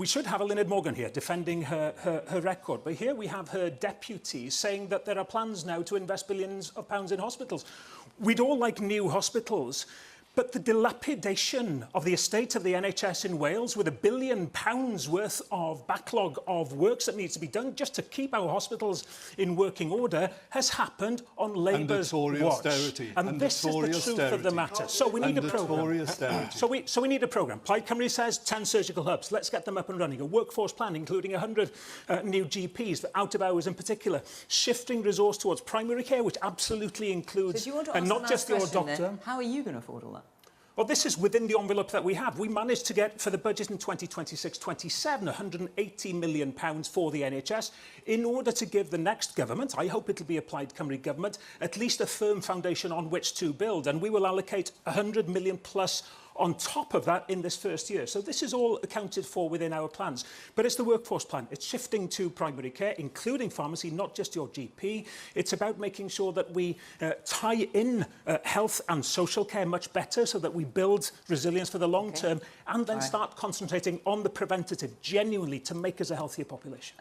We should have Eluned Morgan here defending her record, but here we have her deputy saying that there are plans now to invest billions of pounds in hospitals. We'd all like new hospitals, but the dilapidation of the estate of the NHS in Wales, with £1 billion worth of backlog of works that needs to be done just to keep our hospitals in working order, has happened on Labour's watch. And this is the truth of the matter. So we need a programme. So we need a programme. Plaid Cymru says 10 surgical hubs. Let's get them up and running. A workforce plan, including 100 new GPs, for out of hours in particular. Shifting resource towards primary care, which absolutely includes not just your doctor. Then, how are you going to afford all that? Well, this is within the envelope that we have. We managed to get, for the budget in 2026-27, £180 million for the NHS in order to give the next government, I hope it'll be a Plaid Cymru government, at least a firm foundation on which to build. And we will allocate £100 million plus on top of that in this first year. So this is all accounted for within our plans. But it's the workforce plan. It's shifting to primary care, including pharmacy, not just your GP. It's about making sure that we tie in health and social care much better so that we build resilience for the long term and then start concentrating on the preventative, genuinely, to make us a healthier population.